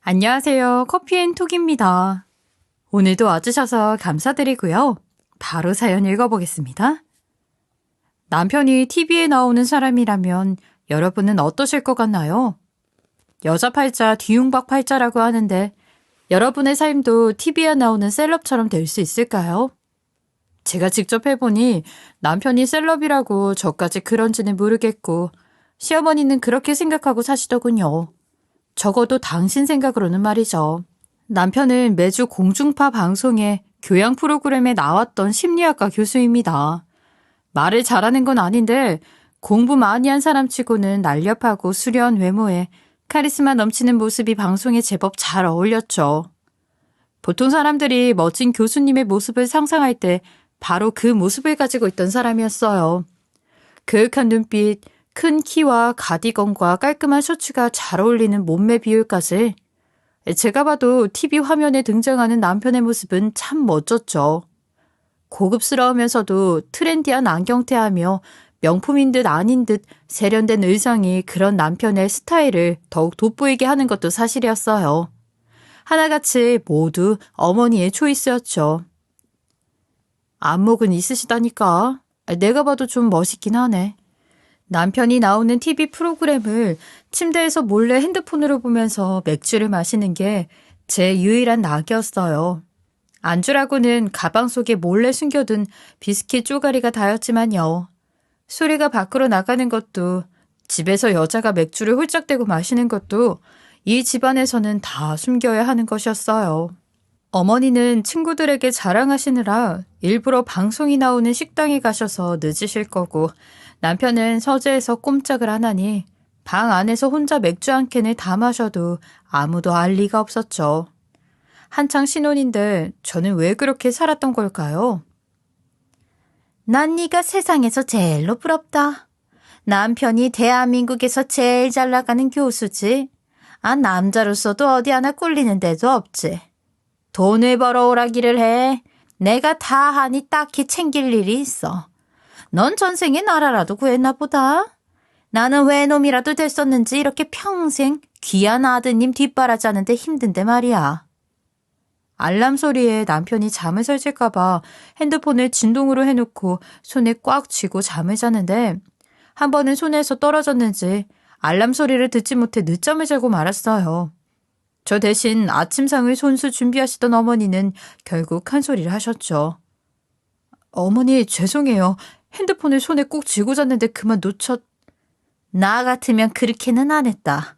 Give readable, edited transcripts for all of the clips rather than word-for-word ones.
안녕하세요. 커피앤톡입니다. 오늘도 와주셔서 감사드리고요. 바로 사연 읽어보겠습니다. 남편이 TV에 나오는 사람이라면 여러분은 어떠실 것 같나요? 여자 팔자 뒤움박 팔자라고 하는데 여러분의 삶도 TV에 나오는 셀럽처럼 될 수 있을까요? 제가 직접 해보니 남편이 셀럽이라고 저까지 그런지는 모르겠고 시어머니는 그렇게 생각하고 사시더군요. 적어도 당신 생각으로는 말이죠. 남편은 매주 공중파 방송에 교양 프로그램에 나왔던 심리학과 교수입니다. 말을 잘하는 건 아닌데 공부 많이 한 사람치고는 날렵하고 수려한 외모에 카리스마 넘치는 모습이 방송에 제법 잘 어울렸죠. 보통 사람들이 멋진 교수님의 모습을 상상할 때 바로 그 모습을 가지고 있던 사람이었어요. 그윽한 눈빛, 큰 키와 가디건과 깔끔한 셔츠가 잘 어울리는 몸매 비율까지 제가 봐도 TV 화면에 등장하는 남편의 모습은 참 멋졌죠. 고급스러우면서도 트렌디한 안경테하며 명품인 듯 아닌 듯 세련된 의상이 그런 남편의 스타일을 더욱 돋보이게 하는 것도 사실이었어요. 하나같이 모두 어머니의 초이스였죠. 안목은 있으시다니까. 내가 봐도 좀 멋있긴 하네. 남편이 나오는 TV 프로그램을 침대에서 몰래 핸드폰으로 보면서 맥주를 마시는 게 제 유일한 낙이었어요. 안주라고는 가방 속에 몰래 숨겨둔 비스킷 쪼가리가 다였지만요. 소리가 밖으로 나가는 것도 집에서 여자가 맥주를 홀짝대고 마시는 것도 이 집안에서는 다 숨겨야 하는 것이었어요. 어머니는 친구들에게 자랑하시느라 일부러 방송이 나오는 식당에 가셔서 늦으실 거고 남편은 서재에서 꼼짝을 안 하니 방 안에서 혼자 맥주 한 캔을 다 마셔도 아무도 알 리가 없었죠. 한창 신혼인데 저는 왜 그렇게 살았던 걸까요? 난 네가 세상에서 제일로 부럽다. 남편이 대한민국에서 제일 잘 나가는 교수지. 남자로서도 어디 하나 꿀리는 데도 없지. 돈을 벌어오라기를 해. 내가 다 하니 딱히 챙길 일이 있어. 넌 전생에 나라라도 구했나 보다. 나는 외놈이라도 됐었는지 이렇게 평생 귀한 아드님 뒷바라지하는데 힘든데 말이야. 알람 소리에 남편이 잠을 설칠까봐 핸드폰을 진동으로 해놓고 손에 꽉 쥐고 잠을 자는데 한 번은 손에서 떨어졌는지 알람 소리를 듣지 못해 늦잠을 자고 말았어요. 저 대신 아침상을 손수 준비하시던 어머니는 결국 한 소리를 하셨죠. 어머니 죄송해요. 핸드폰을 손에 꼭 쥐고 잤는데 그만 나 같으면 그렇게는 안 했다.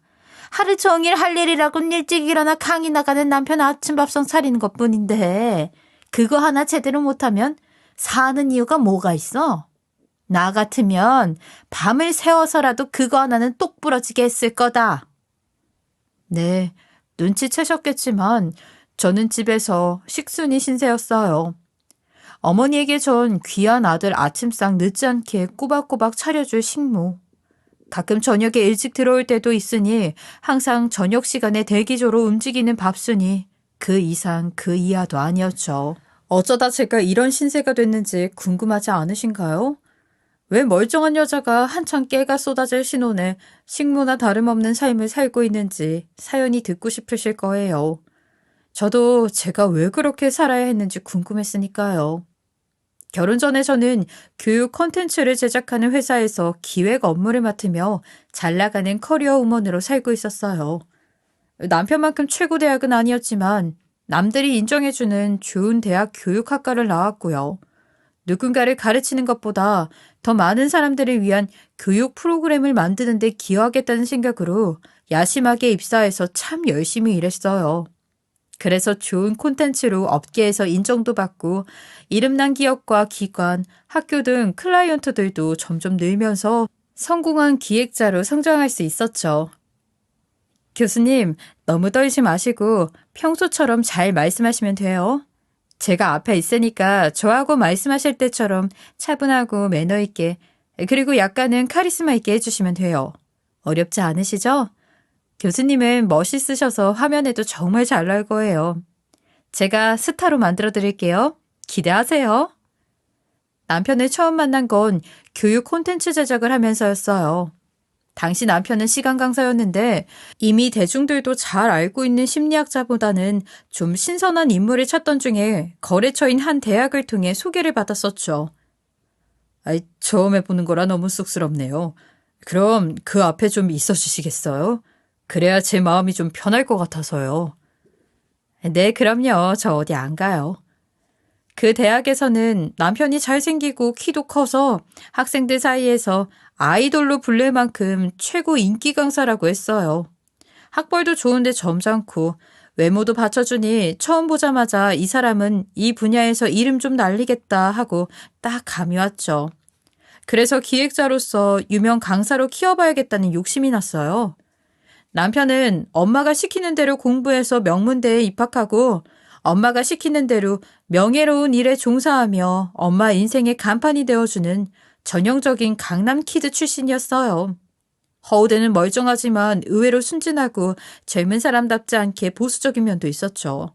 하루 종일 할 일이라고는 일찍 일어나 강의 나가는 남편 아침밥상 차리는 것뿐인데 그거 하나 제대로 못하면 사는 이유가 뭐가 있어? 나 같으면 밤을 새워서라도 그거 하나는 똑 부러지게 했을 거다. 네, 눈치채셨겠지만 저는 집에서 식순이 신세였어요. 어머니에게 전 귀한 아들 아침상 늦지 않게 꼬박꼬박 차려줄 식모. 가끔 저녁에 일찍 들어올 때도 있으니 항상 저녁 시간에 대기조로 움직이는 밥순이 그 이상 그 이하도 아니었죠. 어쩌다 제가 이런 신세가 됐는지 궁금하지 않으신가요? 왜 멀쩡한 여자가 한창 깨가 쏟아질 신혼에 식모나 다름없는 삶을 살고 있는지 사연이 듣고 싶으실 거예요. 저도 제가 왜 그렇게 살아야 했는지 궁금했으니까요. 결혼 전에 저는 교육 콘텐츠를 제작하는 회사에서 기획 업무를 맡으며 잘 나가는 커리어 우먼으로 살고 있었어요. 남편만큼 최고 대학은 아니었지만 남들이 인정해주는 좋은 대학 교육학과를 나왔고요. 누군가를 가르치는 것보다 더 많은 사람들을 위한 교육 프로그램을 만드는 데 기여하겠다는 생각으로 야심하게 입사해서 참 열심히 일했어요. 그래서 좋은 콘텐츠로 업계에서 인정도 받고 이름난 기업과 기관, 학교 등 클라이언트들도 점점 늘면서 성공한 기획자로 성장할 수 있었죠. 교수님, 너무 떨지 마시고 평소처럼 잘 말씀하시면 돼요. 제가 앞에 있으니까 저하고 말씀하실 때처럼 차분하고 매너 있게 그리고 약간은 카리스마 있게 해주시면 돼요. 어렵지 않으시죠? 교수님은 멋있으셔서 화면에도 정말 잘 나올 거예요. 제가 스타로 만들어 드릴게요. 기대하세요. 남편을 처음 만난 건 교육 콘텐츠 제작을 하면서였어요. 당시 남편은 시간 강사였는데 이미 대중들도 잘 알고 있는 심리학자보다는 좀 신선한 인물을 찾던 중에 거래처인 한 대학을 통해 소개를 받았었죠. 아이, 처음 해보는 거라 너무 쑥스럽네요. 그럼 그 앞에 좀 있어 주시겠어요? 그래야 제 마음이 좀 편할 것 같아서요. 네, 그럼요. 저 어디 안 가요. 그 대학에서는 남편이 잘생기고 키도 커서 학생들 사이에서 아이돌로 불릴 만큼 최고 인기 강사라고 했어요. 학벌도 좋은데 점잖고 외모도 받쳐주니 처음 보자마자 이 사람은 이 분야에서 이름 좀 날리겠다 하고 딱 감이 왔죠. 그래서 기획자로서 유명 강사로 키워봐야겠다는 욕심이 났어요. 남편은 엄마가 시키는 대로 공부해서 명문대에 입학하고 엄마가 시키는 대로 명예로운 일에 종사하며 엄마 인생의 간판이 되어주는 전형적인 강남 키드 출신이었어요. 허우대는 멀쩡하지만 의외로 순진하고 젊은 사람답지 않게 보수적인 면도 있었죠.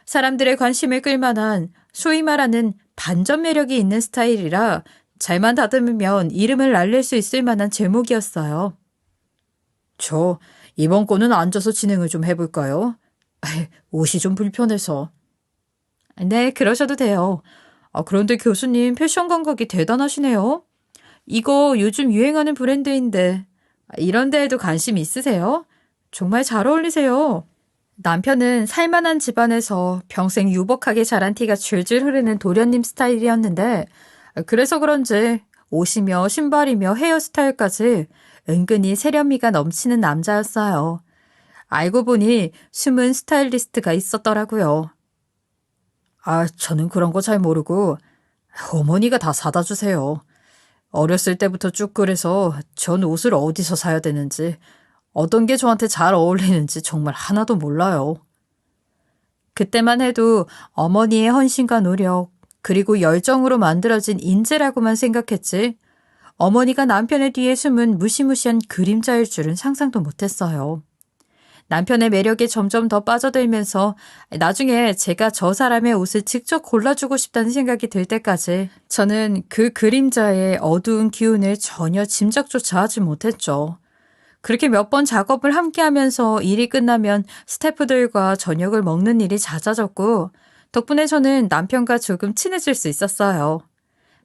사람들의 관심을 끌만한 소위 말하는 반전 매력이 있는 스타일이라 잘만 다듬으면 이름을 날릴 수 있을 만한 제목이었어요. 저 이번 거는 앉아서 진행을 좀 해볼까요? 옷이 좀 불편해서. 네, 그러셔도 돼요. 그런데 교수님 패션 감각이 대단하시네요. 이거 요즘 유행하는 브랜드인데 이런 데에도 관심 있으세요? 정말 잘 어울리세요. 남편은 살만한 집안에서 평생 유복하게 자란 티가 줄줄 흐르는 도련님 스타일이었는데 그래서 그런지 옷이며 신발이며 헤어스타일까지 은근히 세련미가 넘치는 남자였어요. 알고 보니 숨은 스타일리스트가 있었더라고요. 저는 그런 거 잘 모르고 어머니가 다 사다 주세요. 어렸을 때부터 쭉 그래서 전 옷을 어디서 사야 되는지, 어떤 게 저한테 잘 어울리는지 정말 하나도 몰라요. 그때만 해도 어머니의 헌신과 노력, 그리고 열정으로 만들어진 인재라고만 생각했지, 어머니가 남편의 뒤에 숨은 무시무시한 그림자일 줄은 상상도 못했어요. 남편의 매력에 점점 더 빠져들면서 나중에 제가 저 사람의 옷을 직접 골라주고 싶다는 생각이 들 때까지 저는 그 그림자의 어두운 기운을 전혀 짐작조차 하지 못했죠. 그렇게 몇 번 작업을 함께 하면서 일이 끝나면 스태프들과 저녁을 먹는 일이 잦아졌고 덕분에 저는 남편과 조금 친해질 수 있었어요.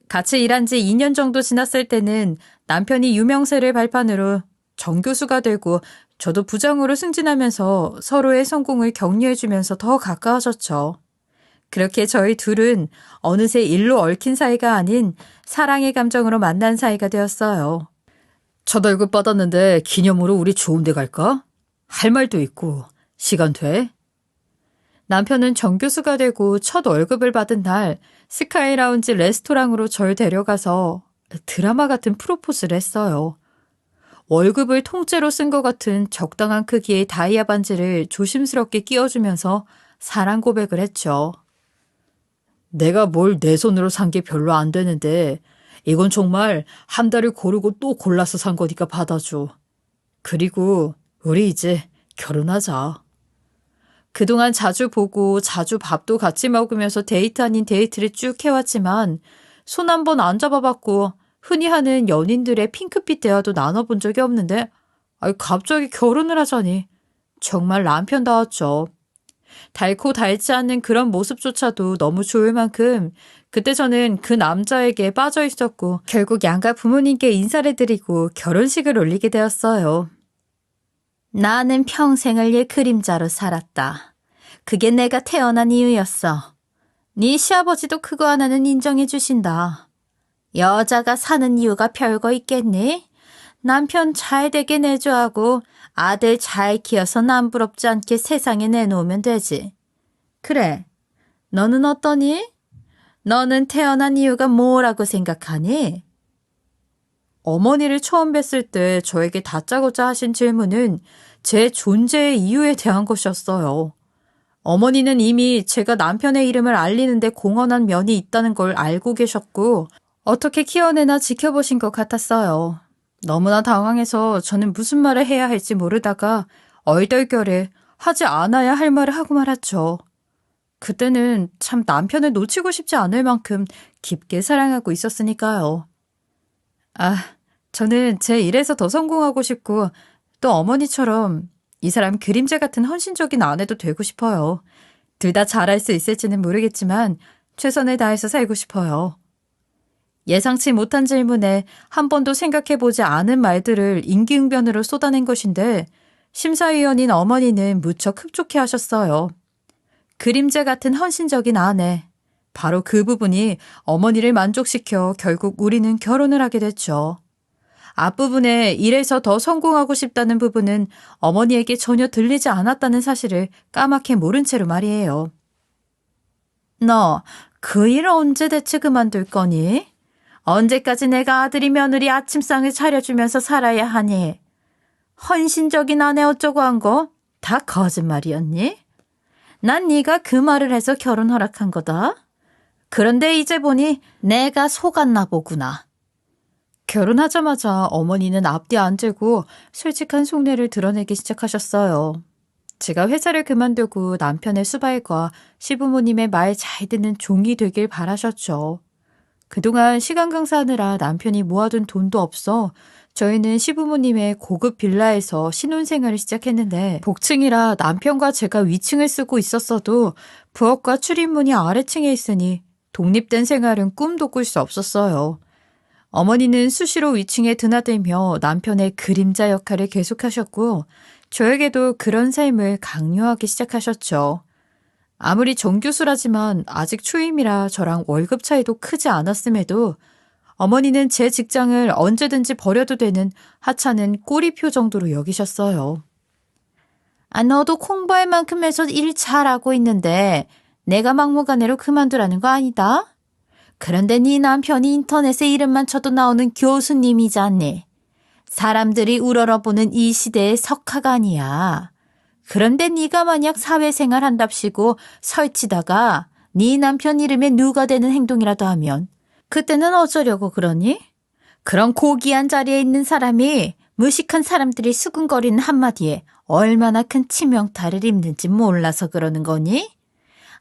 같이 일한 지 2년 정도 지났을 때는 남편이 유명세를 발판으로 정교수가 되고 저도 부장으로 승진하면서 서로의 성공을 격려해주면서 더 가까워졌죠. 그렇게 저희 둘은 어느새 일로 얽힌 사이가 아닌 사랑의 감정으로 만난 사이가 되었어요. 첫 월급 받았는데 기념으로 우리 좋은 데 갈까? 할 말도 있고 시간 돼? 남편은 정교수가 되고 첫 월급을 받은 날 스카이라운지 레스토랑으로 절 데려가서 드라마 같은 프로포즈를 했어요. 월급을 통째로 쓴 것 같은 적당한 크기의 다이아 반지를 조심스럽게 끼워주면서 사랑 고백을 했죠. 내가 뭘 내 손으로 산 게 별로 안 되는데 이건 정말 한 달을 고르고 또 골라서 산 거니까 받아줘. 그리고 우리 이제 결혼하자. 그동안 자주 보고 자주 밥도 같이 먹으면서 데이트 아닌 데이트를 쭉 해왔지만 손 한 번 안 잡아봤고 흔히 하는 연인들의 핑크빛 대화도 나눠본 적이 없는데 갑자기 결혼을 하자니 정말 남편다웠죠. 닳고 닳지 않는 그런 모습조차도 너무 좋을 만큼 그때 저는 그 남자에게 빠져 있었고 결국 양가 부모님께 인사를 드리고 결혼식을 올리게 되었어요. 나는 평생을 얘 그림자로 살았다. 그게 내가 태어난 이유였어. 네 시아버지도 그거 하나는 인정해 주신다. 여자가 사는 이유가 별거 있겠니? 남편 잘 되게 내조하고 아들 잘 키워서 남부럽지 않게 세상에 내놓으면 되지. 그래, 너는 어떠니? 너는 태어난 이유가 뭐라고 생각하니? 어머니를 처음 뵀을 때 저에게 다짜고짜 하신 질문은 제 존재의 이유에 대한 것이었어요. 어머니는 이미 제가 남편의 이름을 알리는데 공헌한 면이 있다는 걸 알고 계셨고 어떻게 키워내나 지켜보신 것 같았어요. 너무나 당황해서 저는 무슨 말을 해야 할지 모르다가 얼떨결에 하지 않아야 할 말을 하고 말았죠. 그때는 참 남편을 놓치고 싶지 않을 만큼 깊게 사랑하고 있었으니까요. 저는 제 일에서 더 성공하고 싶고 또 어머니처럼 이 사람 그림자 같은 헌신적인 아내도 되고 싶어요. 둘 다 잘할 수 있을지는 모르겠지만 최선을 다해서 살고 싶어요. 예상치 못한 질문에 한 번도 생각해보지 않은 말들을 임기응변으로 쏟아낸 것인데 심사위원인 어머니는 무척 흡족해 하셨어요. 그림자 같은 헌신적인 아내. 바로 그 부분이 어머니를 만족시켜 결국 우리는 결혼을 하게 됐죠. 앞부분에 일에서 더 성공하고 싶다는 부분은 어머니에게 전혀 들리지 않았다는 사실을 까맣게 모른 채로 말이에요. 너, 그 일 언제 대체 그만둘 거니? 언제까지 내가 아들이 며느리 아침상을 차려주면서 살아야 하니? 헌신적인 아내 어쩌고 한 거 다 거짓말이었니? 난 네가 그 말을 해서 결혼 허락한 거다. 그런데 이제 보니 내가 속았나 보구나. 결혼하자마자 어머니는 앞뒤 안 재고 솔직한 속내를 드러내기 시작하셨어요. 제가 회사를 그만두고 남편의 수발과 시부모님의 말 잘 듣는 종이 되길 바라셨죠. 그동안 시간 강사하느라 남편이 모아둔 돈도 없어 저희는 시부모님의 고급 빌라에서 신혼생활을 시작했는데 복층이라 남편과 제가 위층을 쓰고 있었어도 부엌과 출입문이 아래층에 있으니 독립된 생활은 꿈도 꿀 수 없었어요. 어머니는 수시로 위층에 드나들며 남편의 그림자 역할을 계속하셨고 저에게도 그런 삶을 강요하기 시작하셨죠. 아무리 정교수라지만 아직 초임이라 저랑 월급 차이도 크지 않았음에도 어머니는 제 직장을 언제든지 버려도 되는 하찮은 꼬리표 정도로 여기셨어요. 아, 너도 공부할 만큼 해서 일 잘하고 있는데 내가 막무가내로 그만두라는 거 아니다? 그런데 네 남편이 인터넷에 이름만 쳐도 나오는 교수님이잖니. 사람들이 우러러보는 이 시대의 석학아니야. 그런데 네가 만약 사회생활 한답시고 설치다가 네 남편 이름에 누가 되는 행동이라도 하면 그때는 어쩌려고 그러니? 그런 고귀한 자리에 있는 사람이 무식한 사람들이 수군거리는 한마디에 얼마나 큰 치명타를 입는지 몰라서 그러는 거니?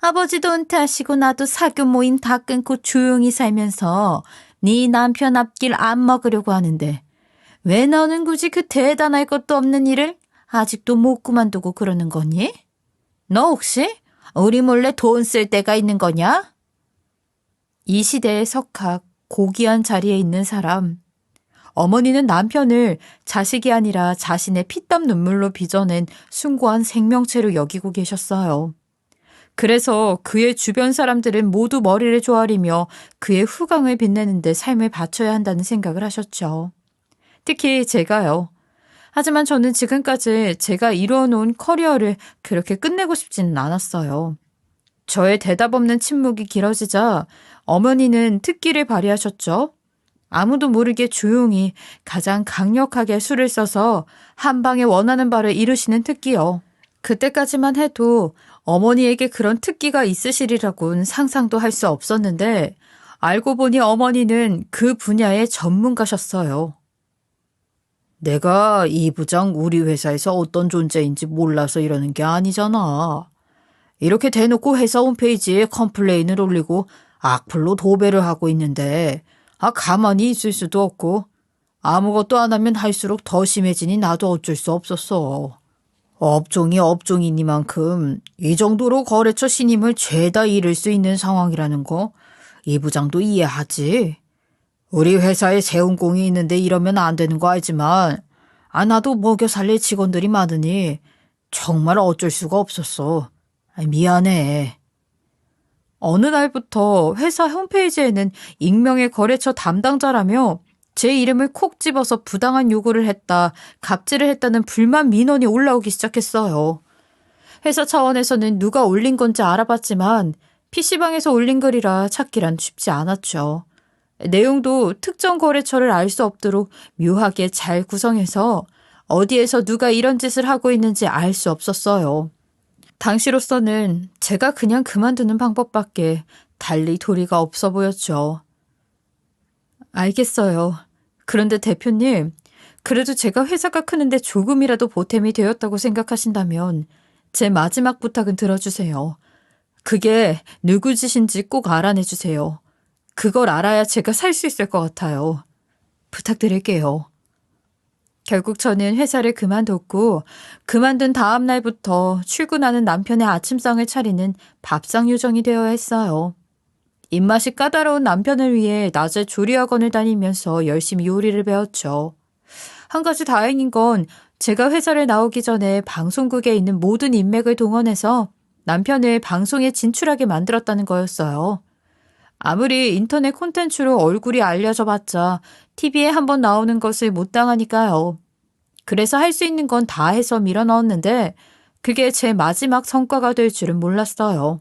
아버지도 은퇴하시고 나도 사교 모임 다 끊고 조용히 살면서 네 남편 앞길 안 먹으려고 하는데 왜 너는 굳이 그 대단할 것도 없는 일을 아직도 못 그만두고 그러는 거니? 너 혹시 우리 몰래 돈 쓸 데가 있는 거냐? 이 시대의 석학, 고귀한 자리에 있는 사람. 어머니는 남편을 자식이 아니라 자신의 피땀 눈물로 빚어낸 숭고한 생명체로 여기고 계셨어요. 그래서 그의 주변 사람들은 모두 머리를 조아리며 그의 후광을 빛내는데 삶을 바쳐야 한다는 생각을 하셨죠. 특히 제가요. 하지만 저는 지금까지 제가 이루어놓은 커리어를 그렇게 끝내고 싶지는 않았어요. 저의 대답 없는 침묵이 길어지자 어머니는 특기를 발휘하셨죠. 아무도 모르게 조용히 가장 강력하게 수를 써서 한 방에 원하는 바를 이루시는 특기요. 그때까지만 해도 어머니에게 그런 특기가 있으시리라고는 상상도 할 수 없었는데 알고 보니 어머니는 그 분야의 전문가셨어요. 내가 이 부장 우리 회사에서 어떤 존재인지 몰라서 이러는 게 아니잖아. 이렇게 대놓고 회사 홈페이지에 컴플레인을 올리고 악플로 도배를 하고 있는데 가만히 있을 수도 없고 아무것도 안 하면 할수록 더 심해지니 나도 어쩔 수 없었어. 업종이 업종이니만큼 이 정도로 거래처 신임을 죄다 잃을 수 있는 상황이라는 거 이 부장도 이해하지. 우리 회사에 세운공이 있는데 이러면 안 되는 거 알지만 나도 먹여 살릴 직원들이 많으니 정말 어쩔 수가 없었어. 미안해. 어느 날부터 회사 홈페이지에는 익명의 거래처 담당자라며 제 이름을 콕 집어서 부당한 요구를 했다, 갑질을 했다는 불만 민원이 올라오기 시작했어요. 회사 차원에서는 누가 올린 건지 알아봤지만 PC방에서 올린 글이라 찾기란 쉽지 않았죠. 내용도 특정 거래처를 알 수 없도록 묘하게 잘 구성해서 어디에서 누가 이런 짓을 하고 있는지 알 수 없었어요. 당시로서는 제가 그냥 그만두는 방법밖에 달리 도리가 없어 보였죠. 알겠어요. 그런데 대표님, 그래도 제가 회사가 크는데 조금이라도 보탬이 되었다고 생각하신다면 제 마지막 부탁은 들어주세요. 그게 누구 짓인지 꼭 알아내주세요. 그걸 알아야 제가 살 수 있을 것 같아요. 부탁드릴게요. 결국 저는 회사를 그만뒀고 그만둔 다음 날부터 출근하는 남편의 아침상을 차리는 밥상 요정이 되어야 했어요. 입맛이 까다로운 남편을 위해 낮에 조리학원을 다니면서 열심히 요리를 배웠죠. 한 가지 다행인 건 제가 회사를 나오기 전에 방송국에 있는 모든 인맥을 동원해서 남편을 방송에 진출하게 만들었다는 거였어요. 아무리 인터넷 콘텐츠로 얼굴이 알려져 봤자 TV에 한번 나오는 것을 못 당하니까요. 그래서 할 수 있는 건 다 해서 밀어넣었는데 그게 제 마지막 성과가 될 줄은 몰랐어요.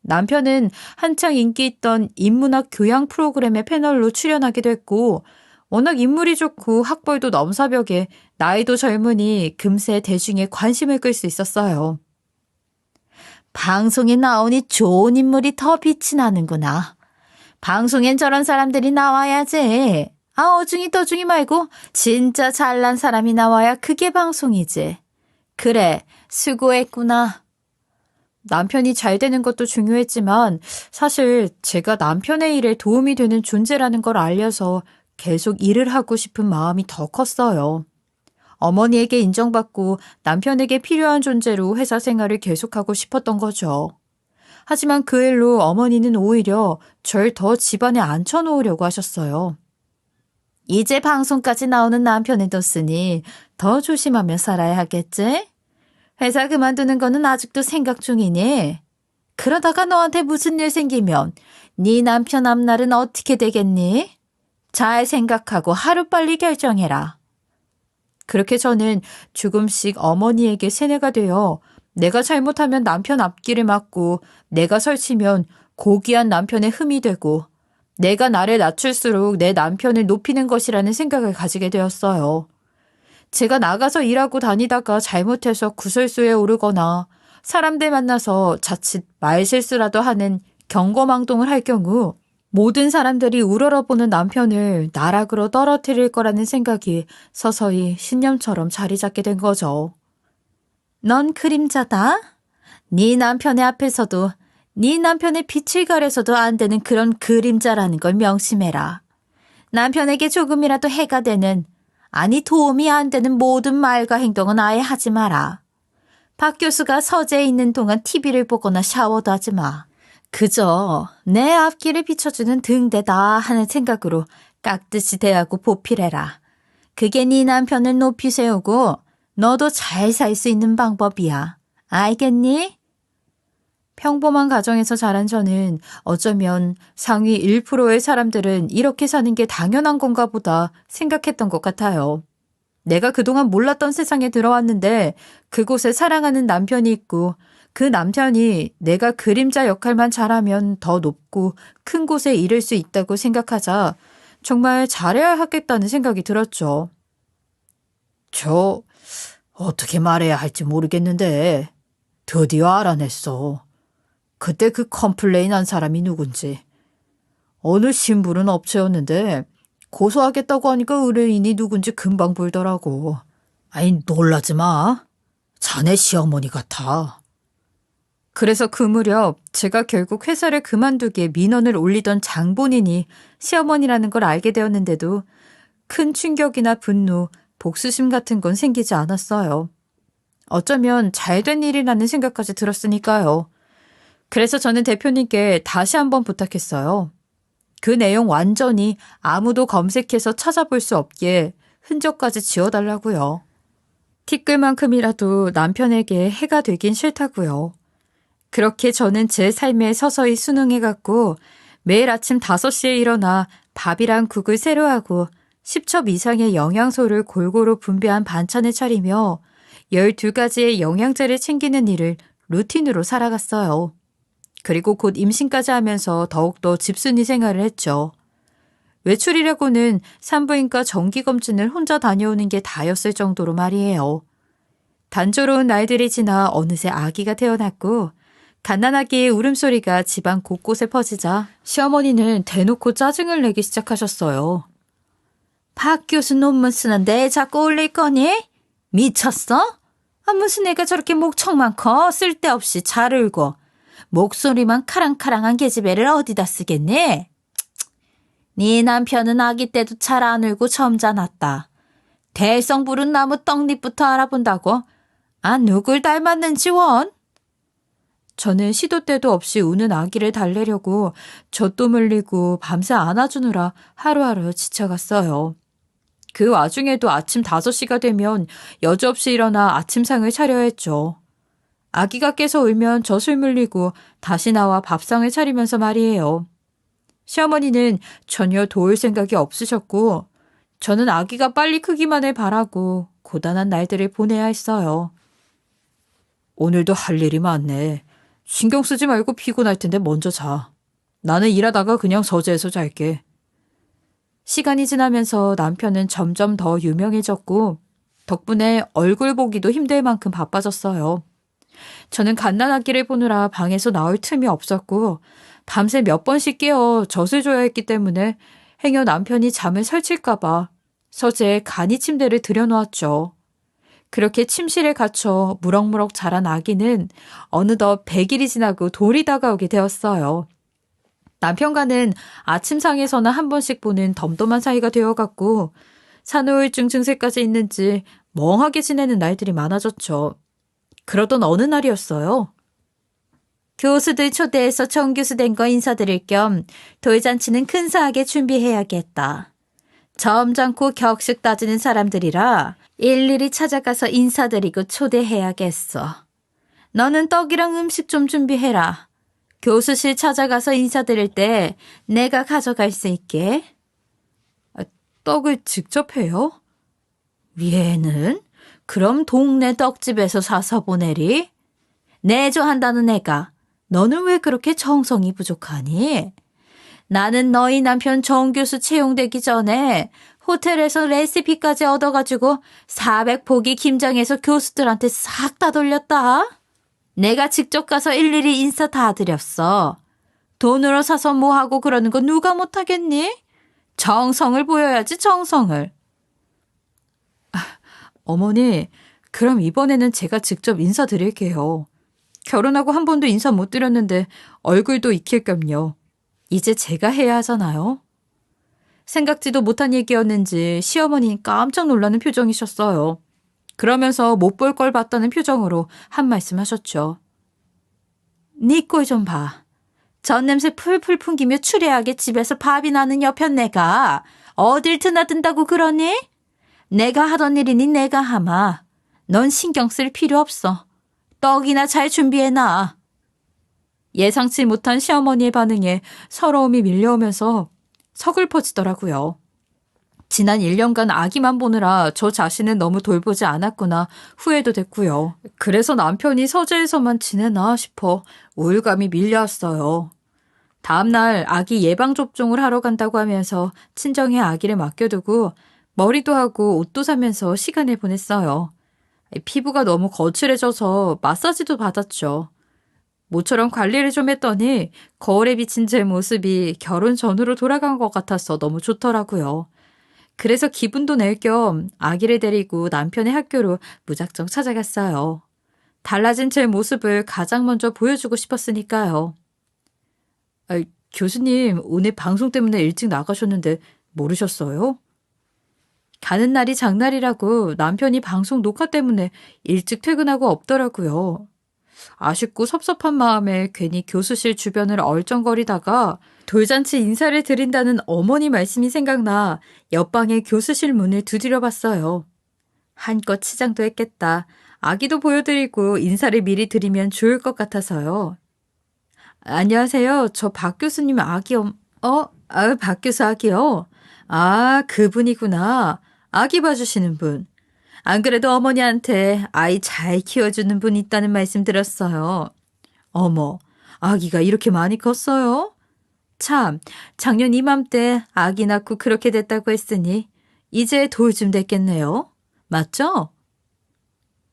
남편은 한창 인기 있던 인문학 교양 프로그램의 패널로 출연하게 됐고 워낙 인물이 좋고 학벌도 넘사벽에 나이도 젊으니 금세 대중의 관심을 끌 수 있었어요. 방송에 나오니 좋은 인물이 더 빛이 나는구나. 방송엔 저런 사람들이 나와야지. 어중이 떠중이 말고 진짜 잘난 사람이 나와야 그게 방송이지. 그래, 수고했구나. 남편이 잘 되는 것도 중요했지만 사실 제가 남편의 일에 도움이 되는 존재라는 걸 알려서 계속 일을 하고 싶은 마음이 더 컸어요. 어머니에게 인정받고 남편에게 필요한 존재로 회사 생활을 계속하고 싶었던 거죠. 하지만 그 일로 어머니는 오히려 절 더 집안에 앉혀놓으려고 하셨어요. 이제 방송까지 나오는 남편을 뒀으니 더 조심하며 살아야 하겠지? 회사 그만두는 거는 아직도 생각 중이니? 그러다가 너한테 무슨 일 생기면 네 남편 앞날은 어떻게 되겠니? 잘 생각하고 하루빨리 결정해라. 그렇게 저는 조금씩 어머니에게 세뇌가 되어 내가 잘못하면 남편 앞길을 막고 내가 설치면 고귀한 남편의 흠이 되고 내가 나를 낮출수록 내 남편을 높이는 것이라는 생각을 가지게 되었어요. 제가 나가서 일하고 다니다가 잘못해서 구설수에 오르거나 사람들 만나서 자칫 말실수라도 하는 경거망동을 할 경우 모든 사람들이 우러러보는 남편을 나락으로 떨어뜨릴 거라는 생각이 서서히 신념처럼 자리 잡게 된 거죠. 넌 그림자다. 네 남편의 앞에서도 네 남편의 빛을 가려서도 안 되는 그런 그림자라는 걸 명심해라. 남편에게 조금이라도 해가 되는, 아니 도움이 안 되는 모든 말과 행동은 아예 하지 마라. 박 교수가 서재에 있는 동안 TV를 보거나 샤워도 하지 마. 그저 내 앞길을 비춰주는 등대다 하는 생각으로 깍듯이 대하고 보필해라. 그게 네 남편을 높이 세우고 너도 잘 살 수 있는 방법이야. 알겠니? 평범한 가정에서 자란 저는 어쩌면 상위 1%의 사람들은 이렇게 사는 게 당연한 건가 보다 생각했던 것 같아요. 내가 그동안 몰랐던 세상에 들어왔는데 그곳에 사랑하는 남편이 있고 그 남편이 내가 그림자 역할만 잘하면 더 높고 큰 곳에 이를 수 있다고 생각하자 정말 잘해야 하겠다는 생각이 들었죠. 저 어떻게 말해야 할지 모르겠는데 드디어 알아냈어. 그때 그 컴플레인 한 사람이 누군지. 어느 신부는 업체였는데 고소하겠다고 하니까 의뢰인이 누군지 금방 보이더라고. 아니 놀라지 마. 자네 시어머니 같아. 그래서 그 무렵 제가 결국 회사를 그만두기에 민원을 올리던 장본인이 시어머니라는 걸 알게 되었는데도 큰 충격이나 분노, 복수심 같은 건 생기지 않았어요. 어쩌면 잘된 일이라는 생각까지 들었으니까요. 그래서 저는 대표님께 다시 한번 부탁했어요. 그 내용 완전히 아무도 검색해서 찾아볼 수 없게 흔적까지 지워달라고요. 티끌만큼이라도 남편에게 해가 되긴 싫다고요. 그렇게 저는 제 삶에 서서히 순응해갔고 매일 아침 5시에 일어나 밥이랑 국을 새로 하고 10첩 이상의 영양소를 골고루 분배한 반찬을 차리며 12가지의 영양제를 챙기는 일을 루틴으로 살아갔어요. 그리고 곧 임신까지 하면서 더욱더 집순이 생활을 했죠. 외출이라고는 산부인과 정기검진을 혼자 다녀오는 게 다였을 정도로 말이에요. 단조로운 날들이 지나 어느새 아기가 태어났고 갓난아기의 울음소리가 집안 곳곳에 퍼지자 시어머니는 대놓고 짜증을 내기 시작하셨어요. 박 교수 논문 쓰는데 자꾸 올릴 거니? 미쳤어? 무슨 애가 저렇게 목청만 커 쓸데없이 잘 울고 목소리만 카랑카랑한 계집애를 어디다 쓰겠니? 네 남편은 아기 때도 잘 안 울고 점잖았다. 대성 부른 나무 떡잎부터 알아본다고? 아, 누굴 닮았는지 원? 저는 시도 때도 없이 우는 아기를 달래려고 젖도 물리고 밤새 안아주느라 하루하루 지쳐갔어요. 그 와중에도 아침 5시가 되면 여지없이 일어나 아침상을 차려야 했죠. 아기가 깨서 울면 젖을 물리고 다시 나와 밥상을 차리면서 말이에요. 시어머니는 전혀 도울 생각이 없으셨고 저는 아기가 빨리 크기만을 바라고 고단한 날들을 보내야 했어요. 오늘도 할 일이 많네. 신경 쓰지 말고 피곤할 텐데 먼저 자. 나는 일하다가 그냥 서재에서 잘게. 시간이 지나면서 남편은 점점 더 유명해졌고 덕분에 얼굴 보기도 힘들 만큼 바빠졌어요. 저는 갓난아기를 보느라 방에서 나올 틈이 없었고 밤새 몇 번씩 깨어 젖을 줘야 했기 때문에 행여 남편이 잠을 설칠까 봐 서재에 간이 침대를 들여놓았죠. 그렇게 침실에 갇혀 무럭무럭 자란 아기는 어느덧 100일이 지나고 돌이 다가오게 되었어요. 남편과는 아침상에서는 한 번씩 보는 덤덤한 사이가 되어갔고 산후우울증 증세까지 있는지 멍하게 지내는 날들이 많아졌죠. 그러던 어느 날이었어요. 교수들 초대해서 정교수 된 거 인사드릴 겸 돌잔치는 근사하게 준비해야겠다. 점잖고 격식 따지는 사람들이라 일일이 찾아가서 인사드리고 초대해야겠어. 너는 떡이랑 음식 좀 준비해라. 교수실 찾아가서 인사드릴 때 내가 가져갈 수 있게. 떡을 직접 해요? 얘는? 그럼 동네 떡집에서 사서 보내리? 내조한다는 애가 너는 왜 그렇게 정성이 부족하니? 나는 너희 남편 정 교수 채용되기 전에 호텔에서 레시피까지 얻어가지고 400포기 김장해서 교수들한테 싹 다 돌렸다. 내가 직접 가서 일일이 인사 다 드렸어. 돈으로 사서 뭐하고 그러는 거 누가 못하겠니? 정성을 보여야지, 정성을. 어머니, 그럼 이번에는 제가 직접 인사드릴게요. 결혼하고 한 번도 인사 못 드렸는데 얼굴도 익힐 겸요. 이제 제가 해야 하잖아요. 생각지도 못한 얘기였는지 시어머니는 깜짝 놀라는 표정이셨어요. 그러면서 못 볼 걸 봤다는 표정으로 한 말씀 하셨죠. 네 꼴 좀 봐. 젖냄새 풀풀 풍기며 추레하게 집에서 밥이 나는 여편 내가 어딜 드나든다고 그러니? 내가 하던 일이니 내가 하마. 넌 신경 쓸 필요 없어. 떡이나 잘 준비해놔. 예상치 못한 시어머니의 반응에 서러움이 밀려오면서 서글퍼지더라고요. 지난 1년간 아기만 보느라 저 자신은 너무 돌보지 않았구나 후회도 됐고요. 그래서 남편이 서재에서만 지내나 싶어 우울감이 밀려왔어요. 다음날 아기 예방접종을 하러 간다고 하면서 친정에 아기를 맡겨두고 머리도 하고 옷도 사면서 시간을 보냈어요. 피부가 너무 거칠해져서 마사지도 받았죠. 모처럼 관리를 좀 했더니 거울에 비친 제 모습이 결혼 전으로 돌아간 것 같아서 너무 좋더라고요. 그래서 기분도 낼 겸 아기를 데리고 남편의 학교로 무작정 찾아갔어요. 달라진 제 모습을 가장 먼저 보여주고 싶었으니까요. 교수님, 오늘 방송 때문에 일찍 나가셨는데 모르셨어요? 가는 날이 장날이라고 남편이 방송 녹화 때문에 일찍 퇴근하고 없더라고요. 아쉽고 섭섭한 마음에 괜히 교수실 주변을 얼쩡거리다가 돌잔치 인사를 드린다는 어머니 말씀이 생각나 옆방의 교수실 문을 두드려 봤어요. 한껏 치장도 했겠다. 아기도 보여드리고 인사를 미리 드리면 좋을 것 같아서요. 안녕하세요. 저 박 교수님 박 교수 아기요? 아, 그분이구나. 아기 봐주시는 분. 안 그래도 어머니한테 아이 잘 키워주는 분 있다는 말씀 들었어요. 어머, 아기가 이렇게 많이 컸어요? 참, 작년 이맘때 아기 낳고 그렇게 됐다고 했으니 이제 돌쯤 됐겠네요. 맞죠?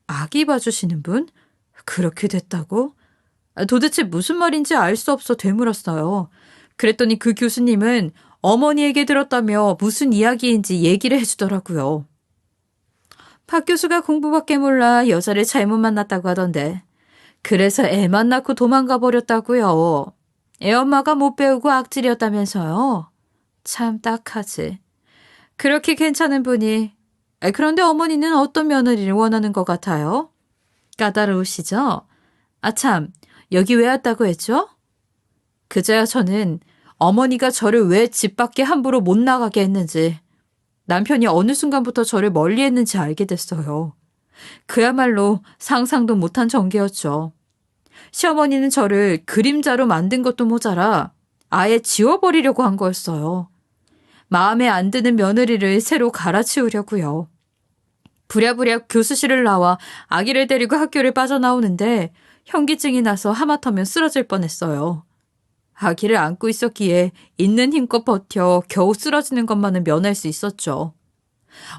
아기 봐주시는 분? 그렇게 됐다고? 도대체 무슨 말인지 알 수 없어 되물었어요. 그랬더니 그 교수님은 어머니에게 들었다며 무슨 이야기인지 얘기를 해주더라고요. 박 교수가 공부밖에 몰라 여자를 잘못 만났다고 하던데 그래서 애만 낳고 도망가 버렸다고요. 애 엄마가 못 배우고 악질이었다면서요. 참 딱하지. 그렇게 괜찮은 분이. 그런데 어머니는 어떤 며느리를 원하는 것 같아요? 까다로우시죠? 참, 여기 왜 왔다고 했죠? 그제야 저는 어머니가 저를 왜 집 밖에 함부로 못 나가게 했는지, 남편이 어느 순간부터 저를 멀리했는지 알게 됐어요. 그야말로 상상도 못한 전개였죠. 시어머니는 저를 그림자로 만든 것도 모자라 아예 지워버리려고 한 거였어요. 마음에 안 드는 며느리를 새로 갈아치우려고요. 부랴부랴 교수실을 나와 아기를 데리고 학교를 빠져나오는데 현기증이 나서 하마터면 쓰러질 뻔했어요. 아기를 안고 있었기에 있는 힘껏 버텨 겨우 쓰러지는 것만은 면할 수 있었죠.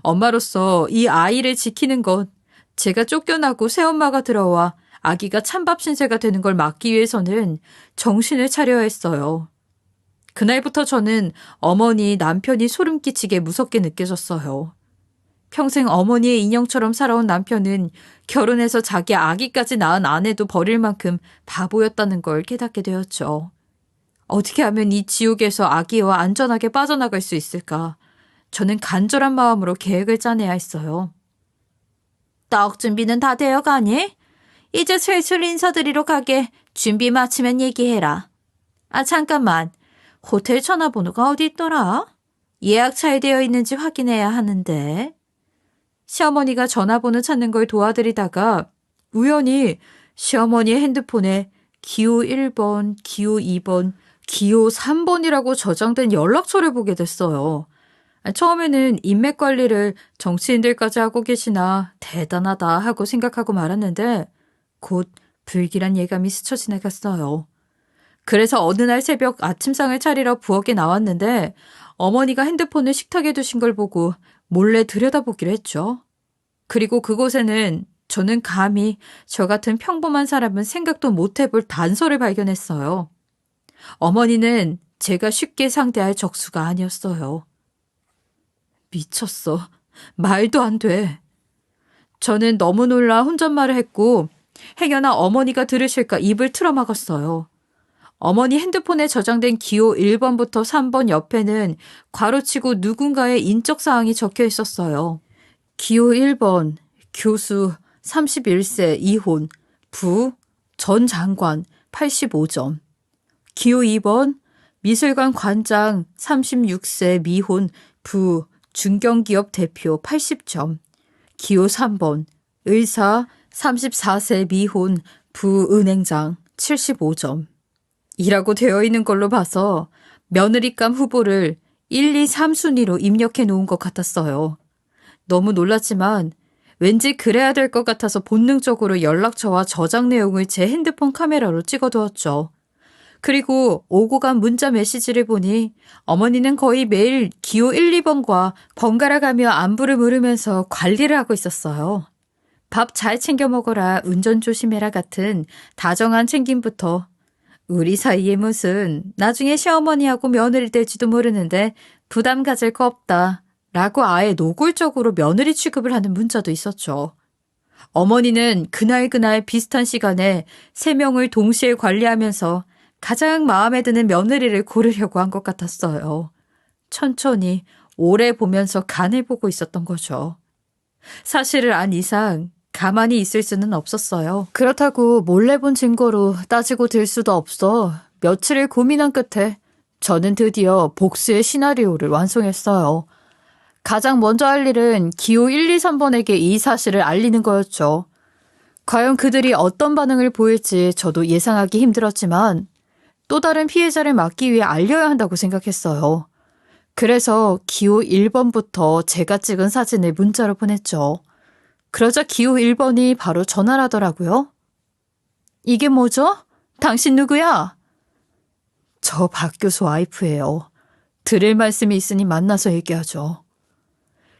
엄마로서 이 아이를 지키는 것, 제가 쫓겨나고 새엄마가 들어와 아기가 찬밥 신세가 되는 걸 막기 위해서는 정신을 차려야 했어요. 그날부터 저는 어머니, 남편이 소름 끼치게 무섭게 느껴졌어요. 평생 어머니의 인형처럼 살아온 남편은 결혼해서 자기 아기까지 낳은 아내도 버릴 만큼 바보였다는 걸 깨닫게 되었죠. 어떻게 하면 이 지옥에서 아기와 안전하게 빠져나갈 수 있을까? 저는 간절한 마음으로 계획을 짜내야 했어요. 떡 준비는 다 되어가니? 이제 슬슬 인사드리러 가게. 준비 마치면 얘기해라. 잠깐만. 호텔 전화번호가 어디 있더라? 예약 잘 되어 있는지 확인해야 하는데. 시어머니가 전화번호 찾는 걸 도와드리다가 우연히 시어머니의 핸드폰에 기호 1번, 기호 2번, 기호 3번이라고 저장된 연락처를 보게 됐어요. 처음에는 인맥 관리를 정치인들까지 하고 계시나 대단하다 하고 생각하고 말았는데 곧 불길한 예감이 스쳐 지나갔어요. 그래서 어느 날 새벽 아침상을 차리러 부엌에 나왔는데 어머니가 핸드폰을 식탁에 두신 걸 보고 몰래 들여다보기로 했죠. 그리고 그곳에는 저는 감히 저 같은 평범한 사람은 생각도 못 해볼 단서를 발견했어요. 어머니는 제가 쉽게 상대할 적수가 아니었어요. 미쳤어. 말도 안 돼. 저는 너무 놀라 혼잣말을 했고 행여나 어머니가 들으실까 입을 틀어막았어요. 어머니 핸드폰에 저장된 기호 1번부터 3번 옆에는 괄호치고 누군가의 인적사항이 적혀 있었어요. 기호 1번, 교수 31세 이혼, 부, 전 장관 85점. 기호 2번, 미술관 관장 36세 미혼, 부, 중견기업 대표 80점. 기호 3번, 의사 34세 미혼, 부 은행장 75점. 이라고 되어 있는 걸로 봐서 며느리감 후보를 1, 2, 3순위로 입력해 놓은 것 같았어요. 너무 놀랐지만 왠지 그래야 될 것 같아서 본능적으로 연락처와 저장 내용을 제 핸드폰 카메라로 찍어두었죠. 그리고 오고 간 문자 메시지를 보니 어머니는 거의 매일 기호 1, 2번과 번갈아 가며 안부를 물으면서 관리를 하고 있었어요. 밥 잘 챙겨 먹어라, 운전 조심해라 같은 다정한 챙김부터 우리 사이에 무슨 나중에 시어머니하고 며느리 될지도 모르는데 부담 가질 거 없다 라고 아예 노골적으로 며느리 취급을 하는 문자도 있었죠. 어머니는 그날 비슷한 시간에 3명을 동시에 관리하면서 가장 마음에 드는 며느리를 고르려고 한 것 같았어요. 천천히 오래 보면서 간을 보고 있었던 거죠. 사실을 안 이상 가만히 있을 수는 없었어요. 그렇다고 몰래 본 증거로 따지고 들 수도 없어 며칠을 고민한 끝에 저는 드디어 복수의 시나리오를 완성했어요. 가장 먼저 할 일은 기호 1, 2, 3번에게 이 사실을 알리는 거였죠. 과연 그들이 어떤 반응을 보일지 저도 예상하기 힘들었지만 또 다른 피해자를 막기 위해 알려야 한다고 생각했어요. 그래서 기호 1번부터 제가 찍은 사진을 문자로 보냈죠. 그러자 기호 1번이 바로 전화를 하더라고요. 이게 뭐죠? 당신 누구야? 저 박 교수 와이프예요. 드릴 말씀이 있으니 만나서 얘기하죠.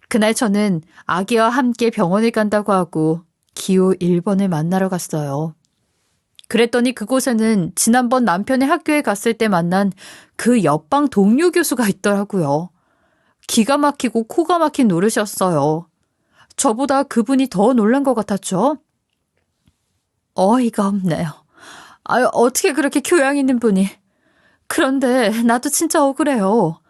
그날 저는 아기와 함께 병원을 간다고 하고 기호 1번을 만나러 갔어요. 그랬더니 그곳에는 지난번 남편의 학교에 갔을 때 만난 그 옆방 동료 교수가 있더라고요. 기가 막히고 코가 막힌 노릇이었어요. 저보다 그분이 더 놀란 것 같았죠. 어이가 없네요. 어떻게 그렇게 교양 있는 분이. 그런데 나도 진짜 억울해요.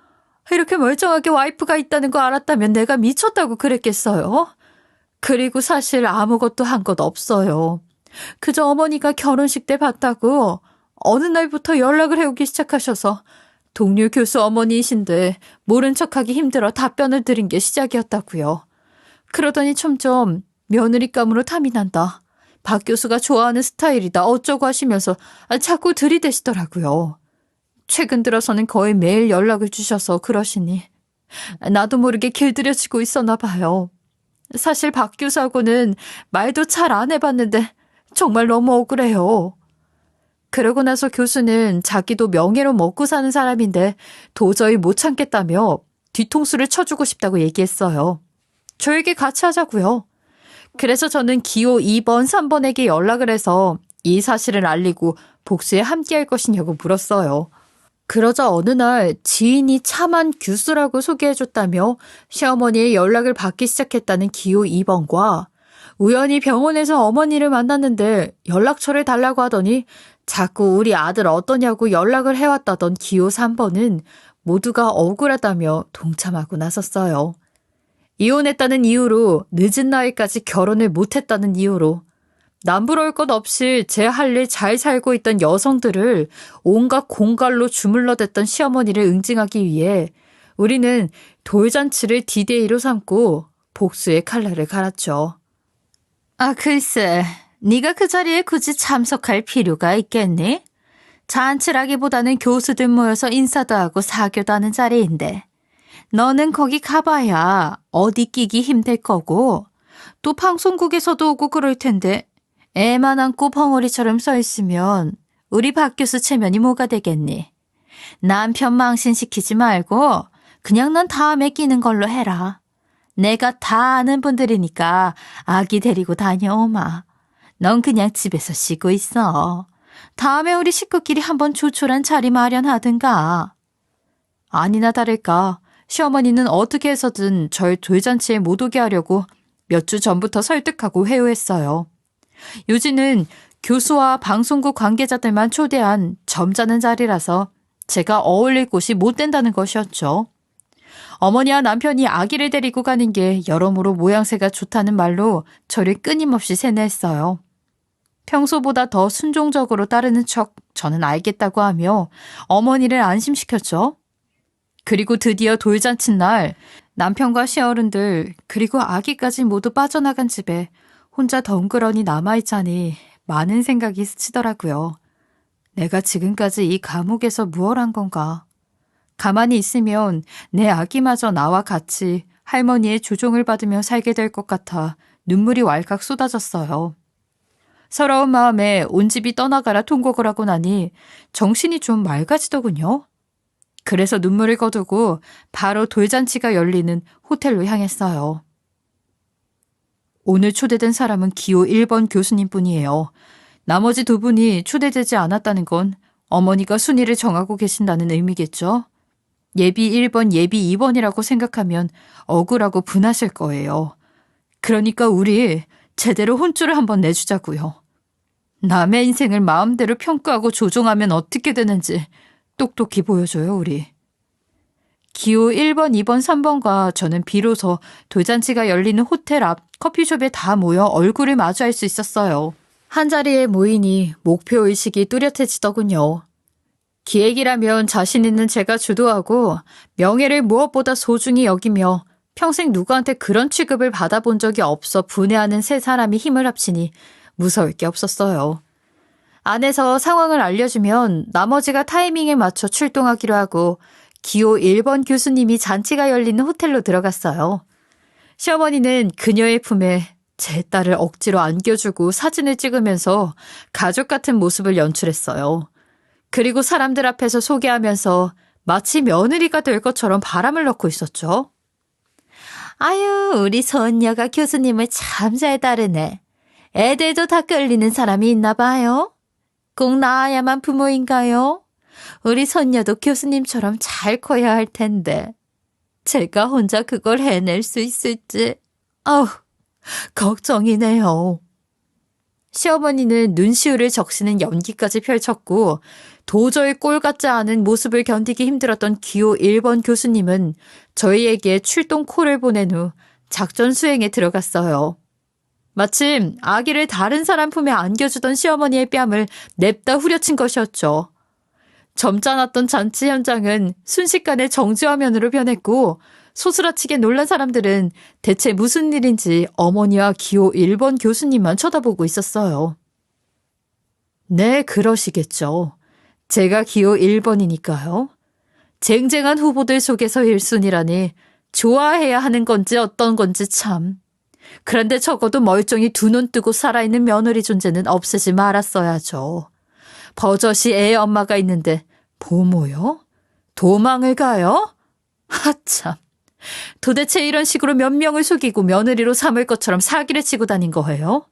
이렇게 멀쩡하게 와이프가 있다는 거 알았다면 내가 미쳤다고 그랬겠어요? 그리고 사실 아무것도 한 것 없어요. 그저 어머니가 결혼식 때 봤다고 어느 날부터 연락을 해오기 시작하셔서 동료 교수 어머니이신데 모른 척하기 힘들어 답변을 드린 게 시작이었다고요. 그러더니 점점 며느리감으로 탐이 난다. 박 교수가 좋아하는 스타일이다 어쩌고 하시면서 자꾸 들이대시더라고요. 최근 들어서는 거의 매일 연락을 주셔서 그러시니 나도 모르게 길들여지고 있었나 봐요. 사실 박 교수하고는 말도 잘 안 해봤는데 정말 너무 억울해요. 그러고 나서 교수는 자기도 명예로 먹고 사는 사람인데 도저히 못 참겠다며 뒤통수를 쳐주고 싶다고 얘기했어요. 저에게 같이 하자고요. 그래서 저는 기호 2번, 3번에게 연락을 해서 이 사실을 알리고 복수에 함께할 것이냐고 물었어요. 그러자 어느 날 지인이 차만 교수라고 소개해줬다며 시어머니의 연락을 받기 시작했다는 기호 2번과 우연히 병원에서 어머니를 만났는데 연락처를 달라고 하더니 자꾸 우리 아들 어떠냐고 연락을 해왔다던 기호 3번은 모두가 억울하다며 동참하고 나섰어요. 이혼했다는 이유로 늦은 나이까지 결혼을 못했다는 이유로 남부러울 것 없이 제 할 일 잘 살고 있던 여성들을 온갖 공갈로 주물러댔던 시어머니를 응징하기 위해 우리는 돌잔치를 디데이로 삼고 복수의 칼날을 갈았죠. 글쎄, 네가 그 자리에 굳이 참석할 필요가 있겠니? 잔치라기보다는 교수들 모여서 인사도 하고 사교도 하는 자리인데 너는 거기 가봐야 어디 끼기 힘들 거고 또 방송국에서도 오고 그럴 텐데 애만 안고 벙어리처럼 서 있으면 우리 박 교수 체면이 뭐가 되겠니? 남편 망신시키지 말고 그냥 넌 다음에 끼는 걸로 해라. 내가 다 아는 분들이니까 아기 데리고 다녀오마. 넌 그냥 집에서 쉬고 있어. 다음에 우리 식구끼리 한번 조촐한 자리 마련하든가. 아니나 다를까 시어머니는 어떻게 해서든 절 돌잔치에 못 오게 하려고 몇 주 전부터 설득하고 회유했어요. 요지는 교수와 방송국 관계자들만 초대한 점잖은 자리라서 제가 어울릴 곳이 못 된다는 것이었죠. 어머니와 남편이 아기를 데리고 가는 게 여러모로 모양새가 좋다는 말로 저를 끊임없이 세뇌했어요. 평소보다 더 순종적으로 따르는 척 저는 알겠다고 하며 어머니를 안심시켰죠. 그리고 드디어 돌잔치 날 남편과 시어른들 그리고 아기까지 모두 빠져나간 집에 혼자 덩그러니 남아있자니 많은 생각이 스치더라고요. 내가 지금까지 이 감옥에서 무얼 한 건가? 가만히 있으면 내 아기마저 나와 같이 할머니의 조종을 받으며 살게 될 것 같아 눈물이 왈칵 쏟아졌어요. 서러운 마음에 온 집이 떠나가라 통곡을 하고 나니 정신이 좀 맑아지더군요. 그래서 눈물을 거두고 바로 돌잔치가 열리는 호텔로 향했어요. 오늘 초대된 사람은 기호 1번 교수님뿐이에요. 나머지 두 분이 초대되지 않았다는 건 어머니가 순위를 정하고 계신다는 의미겠죠? 예비 1번, 예비 2번이라고 생각하면 억울하고 분하실 거예요. 그러니까 우리 제대로 혼쭐을 한번 내주자고요. 남의 인생을 마음대로 평가하고 조종하면 어떻게 되는지 똑똑히 보여줘요, 우리. 기호 1번, 2번, 3번과 저는 비로소 돌잔치가 열리는 호텔 앞 커피숍에 다 모여 얼굴을 마주할 수 있었어요. 한자리에 모이니 목표의식이 뚜렷해지더군요. 기획이라면 자신 있는 제가 주도하고 명예를 무엇보다 소중히 여기며 평생 누구한테 그런 취급을 받아본 적이 없어 분해하는 세 사람이 힘을 합치니 무서울 게 없었어요. 안에서 상황을 알려주면 나머지가 타이밍에 맞춰 출동하기로 하고 기호 1번 교수님이 잔치가 열리는 호텔로 들어갔어요. 시어머니는 그녀의 품에 제 딸을 억지로 안겨주고 사진을 찍으면서 가족 같은 모습을 연출했어요. 그리고 사람들 앞에서 소개하면서 마치 며느리가 될 것처럼 바람을 넣고 있었죠. 아유, 우리 손녀가 교수님을 참 잘 따르네. 애들도 다 끌리는 사람이 있나 봐요. 꼭 낳아야만 부모인가요? 우리 손녀도 교수님처럼 잘 커야 할 텐데. 제가 혼자 그걸 해낼 수 있을지. 걱정이네요. 시어머니는 눈시울을 적시는 연기까지 펼쳤고 도저히 꼴 같지 않은 모습을 견디기 힘들었던 기호 1번 교수님은 저희에게 출동 콜을 보낸 후 작전 수행에 들어갔어요. 마침 아기를 다른 사람 품에 안겨주던 시어머니의 뺨을 냅다 후려친 것이었죠. 점잖았던 잔치 현장은 순식간에 정지화면으로 변했고 소스라치게 놀란 사람들은 대체 무슨 일인지 어머니와 기호 1번 교수님만 쳐다보고 있었어요. 네, 그러시겠죠. 제가 기호 1번이니까요. 쟁쟁한 후보들 속에서 1순위라니 좋아해야 하는 건지 어떤 건지 참. 그런데 적어도 멀쩡히 두 눈 뜨고 살아있는 며느리 존재는 없애지 말았어야죠. 버젓이 애 엄마가 있는데 보모요? 도망을 가요? 하참. 도대체 이런 식으로 몇 명을 속이고 며느리로 삼을 것처럼 사기를 치고 다닌 거예요?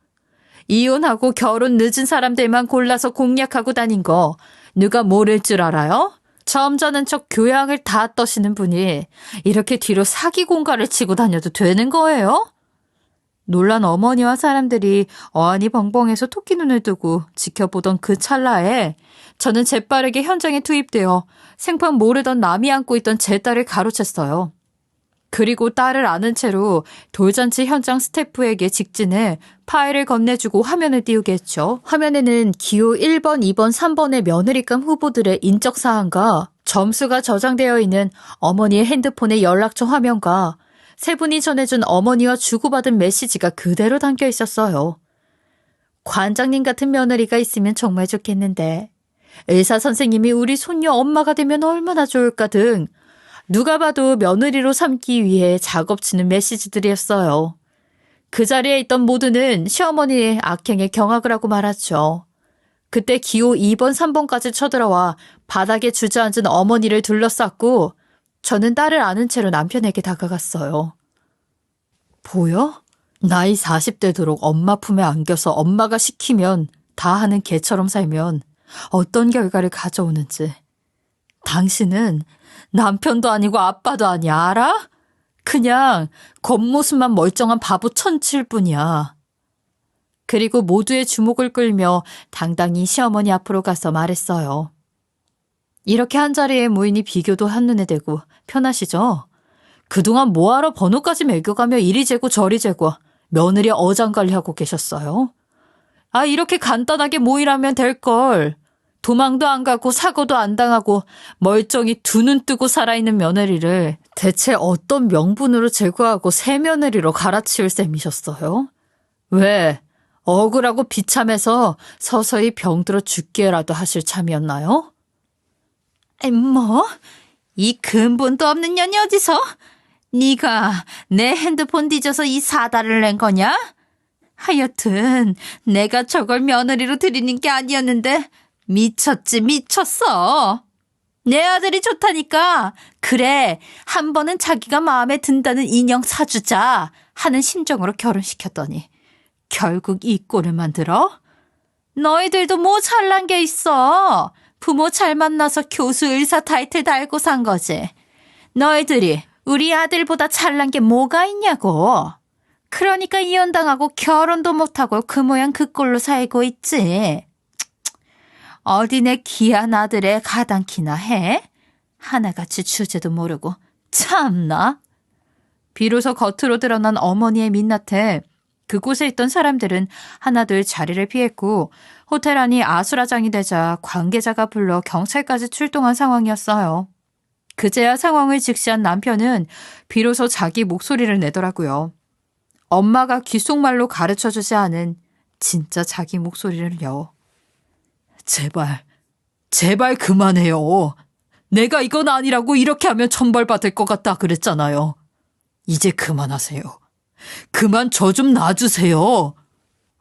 이혼하고 결혼 늦은 사람들만 골라서 공략하고 다닌 거 누가 모를 줄 알아요? 점잖은 척 교양을 다 떠시는 분이 이렇게 뒤로 사기 공갈을 치고 다녀도 되는 거예요? 놀란 어머니와 사람들이 어안이 벙벙해서 토끼 눈을 뜨고 지켜보던 그 찰나에 저는 재빠르게 현장에 투입되어 생판 모르던 남이 안고 있던 제 딸을 가로챘어요. 그리고 딸을 안은 채로 돌잔치 현장 스태프에게 직진해 파일을 건네주고 화면을 띄우게 했죠. 화면에는 기호 1번, 2번, 3번의 며느리감 후보들의 인적사항과 점수가 저장되어 있는 어머니의 핸드폰의 연락처 화면과 세 분이 전해준 어머니와 주고받은 메시지가 그대로 담겨 있었어요. 관장님 같은 며느리가 있으면 정말 좋겠는데 의사 선생님이 우리 손녀 엄마가 되면 얼마나 좋을까 등 누가 봐도 며느리로 삼기 위해 작업치는 메시지들이었어요. 그 자리에 있던 모두는 시어머니의 악행에 경악을 하고 말았죠. 그때 기호 2번, 3번까지 쳐들어와 바닥에 주저앉은 어머니를 둘러쌌고 저는 딸을 안은 채로 남편에게 다가갔어요. 보여? 나이 40대 도록 엄마 품에 안겨서 엄마가 시키면 다 하는 개처럼 살면 어떤 결과를 가져오는지. 당신은 남편도 아니고 아빠도 아니야, 알아? 그냥 겉모습만 멀쩡한 바보 천치일 뿐이야. 그리고 모두의 주목을 끌며 당당히 시어머니 앞으로 가서 말했어요. 이렇게 한자리에 모이니 비교도 한눈에 대고 편하시죠? 그동안 뭐하러 번호까지 매겨가며 이리 재고 저리 재고 며느리 어장관리하고 계셨어요? 아, 이렇게 간단하게 모이라면 될걸. 도망도 안 가고 사고도 안 당하고 멀쩡히 두 눈 뜨고 살아있는 며느리를 대체 어떤 명분으로 제거하고 새 며느리로 갈아치울 셈이셨어요? 왜? 억울하고 비참해서 서서히 병들어 죽게라도 하실 참이었나요? 뭐? 이 근본도 없는 년이 어디서? 네가 내 핸드폰 뒤져서 이 사달을 낸 거냐? 하여튼 내가 저걸 며느리로 드리는 게 아니었는데 미쳤지 미쳤어. 내 아들이 좋다니까 그래 한 번은 자기가 마음에 든다는 인형 사주자 하는 심정으로 결혼시켰더니 결국 이 꼴을 만들어? 너희들도 뭐 잘난 게 있어. 부모 잘 만나서 교수 의사 타이틀 달고 산 거지. 너희들이 우리 아들보다 잘난 게 뭐가 있냐고. 그러니까 이혼당하고 결혼도 못하고 그 모양 그 꼴로 살고 있지. 어디 내 귀한 아들의 가당키나 해? 하나같이 주제도 모르고 참나. 비로소 겉으로 드러난 어머니의 민낯에 그곳에 있던 사람들은 하나둘 자리를 피했고 호텔 안이 아수라장이 되자 관계자가 불러 경찰까지 출동한 상황이었어요. 그제야 상황을 직시한 남편은 비로소 자기 목소리를 내더라고요. 엄마가 귓속말로 가르쳐주지 않은 진짜 자기 목소리를요. 제발 그만해요. 내가 이건 아니라고 이렇게 하면 천벌받을 것 같다 그랬잖아요. 이제 그만하세요. 그만 저 좀 놔주세요.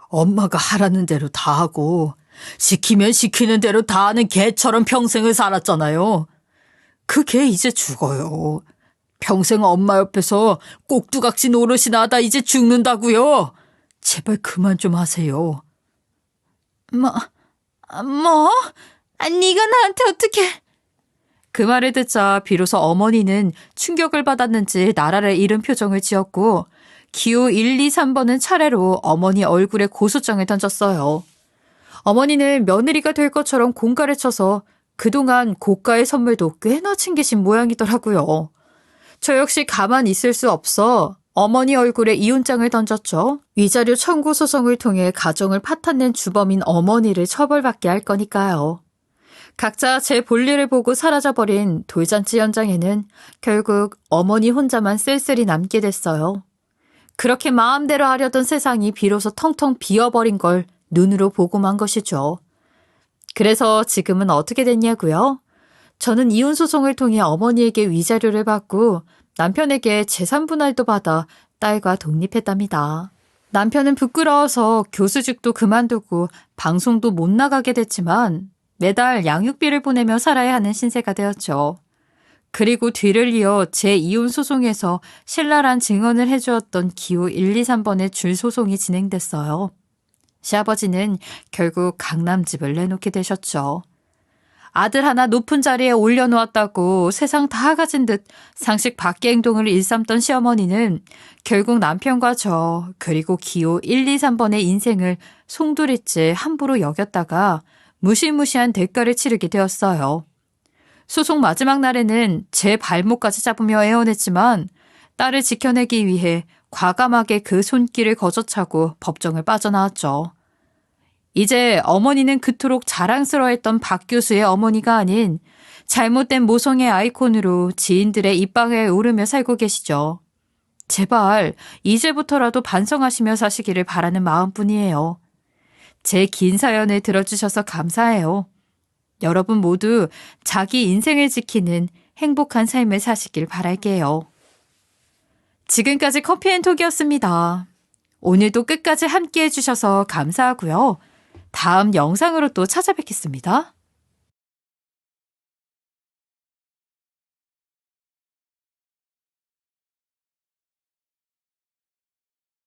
엄마가 하라는 대로 다 하고 시키면 시키는 대로 다 하는 개처럼 평생을 살았잖아요. 그 개 이제 죽어요. 평생 엄마 옆에서 꼭두각시 노릇이나 하다 이제 죽는다고요. 제발 그만 좀 하세요. 네가 나한테 어떻게... 그 말을 듣자 비로소 어머니는 충격을 받았는지 나라를 잃은 표정을 지었고 기호 1, 2, 3번은 차례로 어머니 얼굴에 고소장을 던졌어요. 어머니는 며느리가 될 것처럼 공갈을 쳐서 그동안 고가의 선물도 꽤나 챙기신 모양이더라고요. 저 역시 가만 있을 수 없어 어머니 얼굴에 이혼장을 던졌죠. 위자료 청구 소송을 통해 가정을 파탄낸 주범인 어머니를 처벌받게 할 거니까요. 각자 제 볼일을 보고 사라져버린 돌잔치 현장에는 결국 어머니 혼자만 쓸쓸히 남게 됐어요. 그렇게 마음대로 하려던 세상이 비로소 텅텅 비어버린 걸 눈으로 보고 만 것이죠. 그래서 지금은 어떻게 됐냐고요? 저는 이혼 소송을 통해 어머니에게 위자료를 받고 남편에게 재산 분할도 받아 딸과 독립했답니다. 남편은 부끄러워서 교수직도 그만두고 방송도 못 나가게 됐지만 매달 양육비를 보내며 살아야 하는 신세가 되었죠. 그리고 뒤를 이어 제 이혼 소송에서 신랄한 증언을 해주었던 기호 1, 2, 3번의 줄 소송이 진행됐어요. 시아버지는 결국 강남집을 내놓게 되셨죠. 아들 하나 높은 자리에 올려놓았다고 세상 다 가진 듯 상식 밖의 행동을 일삼던 시어머니는 결국 남편과 저 그리고 기호 1, 2, 3번의 인생을 송두리째 함부로 여겼다가 무시무시한 대가를 치르게 되었어요. 소송 마지막 날에는 제 발목까지 잡으며 애원했지만 딸을 지켜내기 위해 과감하게 그 손길을 거저차고 법정을 빠져나왔죠. 이제 어머니는 그토록 자랑스러워했던 박 교수의 어머니가 아닌 잘못된 모성의 아이콘으로 지인들의 입방에 오르며 살고 계시죠. 제발 이제부터라도 반성하시며 사시기를 바라는 마음뿐이에요. 제 긴 사연을 들어주셔서 감사해요. 여러분 모두 자기 인생을 지키는 행복한 삶을 사시길 바랄게요. 지금까지 커피앤톡이었습니다. 오늘도 끝까지 함께 해주셔서 감사하고요. 다음 영상으로 또 찾아뵙겠습니다.